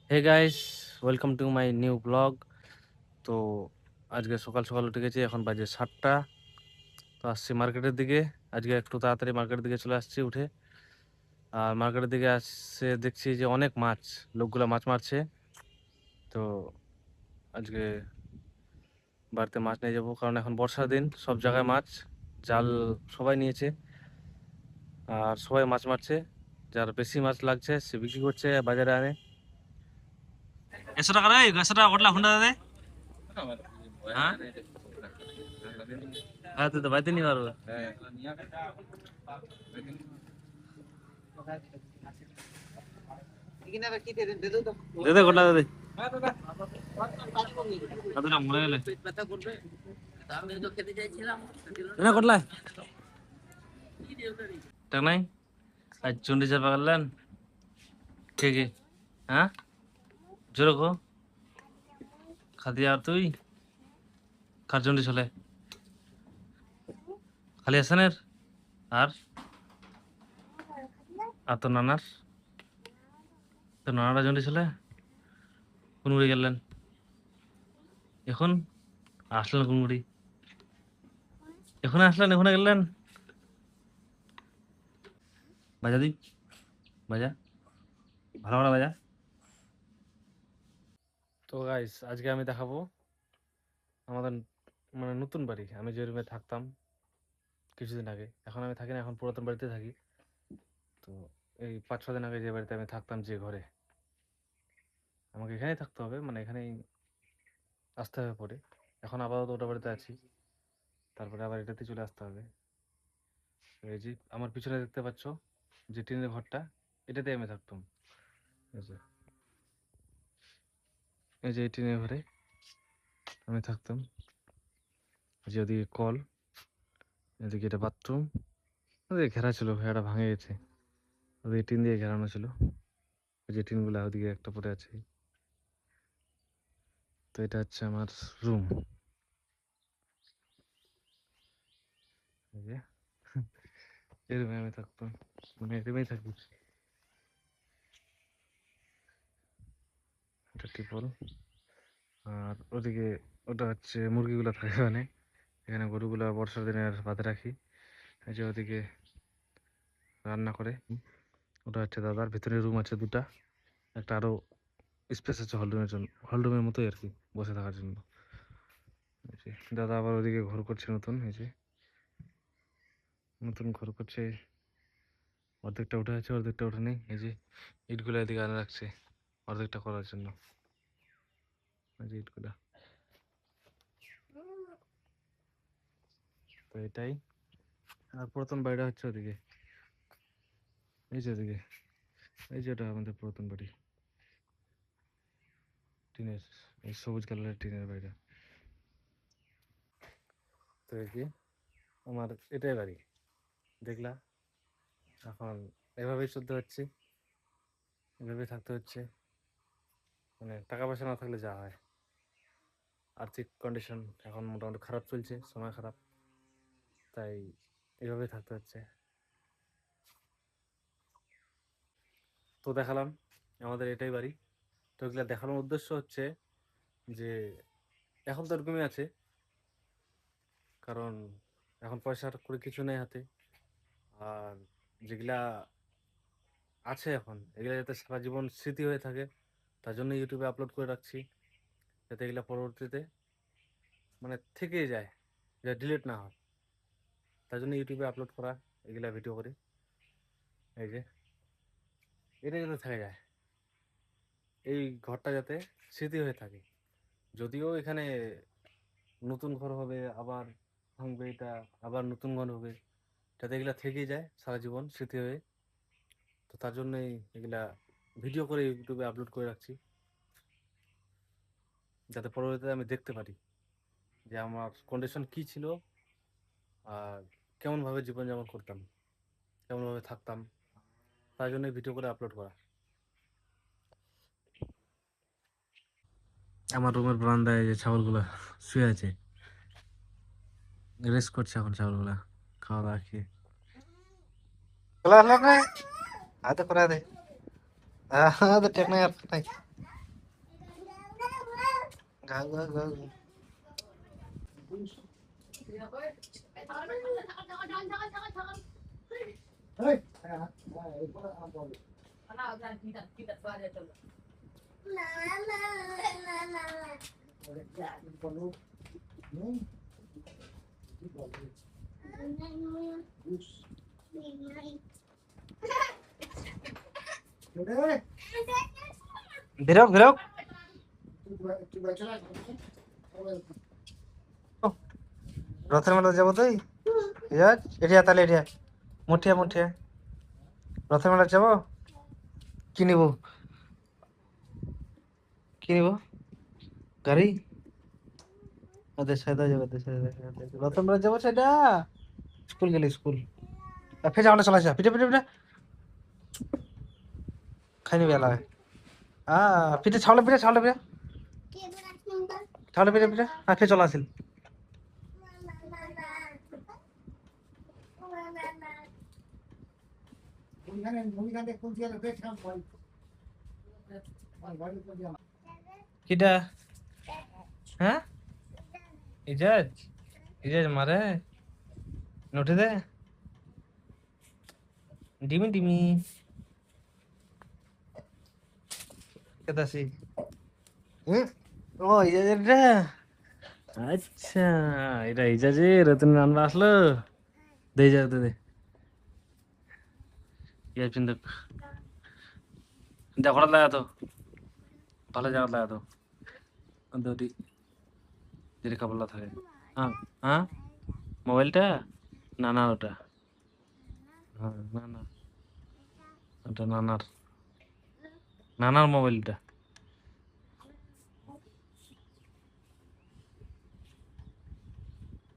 Hey guys, welcome to my new blog. তো আজকে সকাল সকাল উঠে গেছি, এখন বাজে 7টা। তো আসছি মার্কেটের দিকে। আজকে একটু তাড়াতাড়ি মার্কেটের দিকে চলে আসছি উঠে। আর মার্কেটের দিকে আসছে দেখছি যে অনেক মাছ, লোকগুলা মাছ মারছে। তো আজকে বাড়িতে মাছ নিয়ে যাবো, কারণ এখন বর্ষার দিন, সব জায়গায় মাছ। জাল সবাই নিয়েছে আর সবাই মাছ মারছে। যার বেশি মাছ লাগছে সে বিক্রি করছে বাজারে আনে। 100 টাকা রে, 100 টাকা কটলা হুন্ডা দে। হ্যাঁ হ্যাঁ, তুই তো বাড়িতে নিয়ে পারবো। দে দে কটলা দে দে। কতটা মরে গেলে না কটলা টাক নাই। আজ চন্ডি চাপা করলেন ঠিকই। হ্যাঁ জোরে কো খাদি আর তুই কার চন্ডি চলে খালি হাসানের আর আর তোর নানার, তোর নানারা চন্ডি চলে কোন মুড়ি গেলেন এখন? আসলেন কোন মুড়ি? এখন আসলেন, এখন গেলেন? বাজা দি, বাজা ভালো করে বাজা। তো গাইস, আজকে আমি দেখাবো আমাদের নতুন বাড়ি। আমি যে রুমে থাকতাম কিছুদিন আগে, এখন আমি থাকি না, এখন পুরাতন বাড়িতে থাকি। তো এই 5-6 দিন আগে যে বাড়িতে আমি থাকতাম, যে ঘরে, আমাকে এখানেই থাকতে হবে, এখানেই আসতে হবে পরে। এখন আপাতত ওটা বাড়িতে আছি, তারপরে আবার এটাতে চলে আসতে হবে। তো এই যে আমার পিছনে দেখতে পাচ্ছ যে টিনের ঘরটা, এটাতে আমি থাকতাম। এই যে এই যে এই টিনের ঘরে আমি থাকতাম। যে ওদিকে কল, এদিকে এটা বাথরুম, ওদিকে ঘেরা ছিল, ঘেরাটা ভাঙে গেছে। ওদিকে টিন দিয়ে ঘেরানো ছিল, ওই যে টিনগুলা ওদিকে একটা পড়ে আছে। তো এটা হচ্ছে আমার রুম। এই যে এই রুমে আমি থাকতাম, এই রুমেই থাকি। এটা টিপল। আর ওদিকে ওটা হচ্ছে মুরগিগুলো থাকে ওখানে। এখানে গরুগুলা বর্ষার দিনে বাঁধে রাখি। এই যে ওদিকে রান্না করে, ওটা হচ্ছে দাদার। ভিতরে রুম আছে দুটা, একটা আরো স্পেস আছে হল রুমের জন্য, হল রুমের মতোই আর কি, বসে থাকার জন্য। এই যে দাদা আবার ওদিকে ঘর করছে নতুন, এই যে নতুন ঘর করছে। অর্ধেকটা উঠে আছে, অর্ধেকটা উঠে নেই। এই যে ইটগুলা এদিকে আনে রাখছে অর্ধেকটা করার জন্য। এই যে ইটগুলা, তো এটাই। আর পুরাতন বাড়িটা হচ্ছে ওদিকে, এই যে ওদিকে, এই যে ওটা আমাদের পুরাতন বাড়ি, টিনের, এই সবুজ কালারের টিনের বাড়িটা। তো এই যে আমার এটাই বাড়ি, দেখলা। এখন এভাবেই চলতে হচ্ছে, এভাবেই থাকতে হচ্ছে। টাকা পয়সা না থাকলে যা হয়, আর্থিক কন্ডিশন এখন মোটামুটি খারাপ চলছে, সময় খারাপ, তাই এভাবেই থাকতে হচ্ছে। তো দেখালাম আমাদের এটাই বাড়ি। তো এগুলো দেখানোর উদ্দেশ্য হচ্ছে যে এখন তো এরকমই আছে, কারণ এখন পয়সার করে কিছু নেই হাতে। আর যেগুলা আছে এখন, এগুলা যাতে সারা জীবন স্মৃতি হয়ে থাকে, তার জন্য ইউটিউবে আপলোড করে রাখছি, যাতে এগুলা পরবর্তীতে থেকেই যায়, যা ডিলিট না হয়। তার জন্য ইউটিউবে আপলোড করা এগুলা ভিডিও করি। এই যে এটা যাতে থেকে যায়, এই ঘরটা যাতে স্মৃতি হয়ে থাকে। যদিও এখানে নতুন ঘর হবে, আবার ভাঙবে এটা, আবার নতুন ঘর হবে, যাতে এগুলা থেকেই যায় সারা জীবন স্মৃতি হয়ে। তো তার জন্যই এগুলা ভিডিও করে ইউটিউবে আপলোড করে রাখছি, যাতে পরবর্তীতে আমি দেখতে পারি যে আমার কন্ডিশন কি ছিল, আর কেমনভাবে জীবনযাপন করতাম, কেমনভাবে থাকতাম। তাই জন্যই ভিডিও করে আপলোড করা। আমার রুমের বারান্দায় যে ছাগলগুলা শুয়ে আছে, রেস্ট করছে এখন ছাগলগুলা, খাওয়া দাওয়া খেয়ে। Kelar lah nih. Ada kurang deh. Ah, ada cek nih. ঘাউ ঘাউ ঘাউ ঘাউ। বেরো বেরো রথের মেলা যাবো তুই এরিয়া তাহলে এরিয়া মুঠিয়া মুঠিয়া রথের মেলা যাবো কি নিব কি নিব গাড়ি ওদের সাথে যাবো ওদের সাথে রথের মেলা যাবো সেটা স্কুল গেলি স্কুল ফের আমরা চলে আসা পিঠে পিঠে পিঠে খাই নিবি এলাকায় পিঠে ছাওলে পিঠে ছাওলে পিঠে ছাওলে পিঠে পিঠে ফের চলে আসিল কিটা হ্যাঁ ইজাজ ইজাজ মারে নোটে দে ডিমি ডিমি কেদাসি ও ইজাজের রে আচ্ছা এটা ইজাজের তুমি আনবা আসলো দে যা দে ইয়া কিন্তু দেখো লাগা তো ভালো জায়গা লাগা তো দুটি যদি কাপড় থাকে হ্যাঁ হ্যাঁ মোবাইলটা না না ওটা হ্যাঁ না না ওটা নানার নানার মোবাইলটা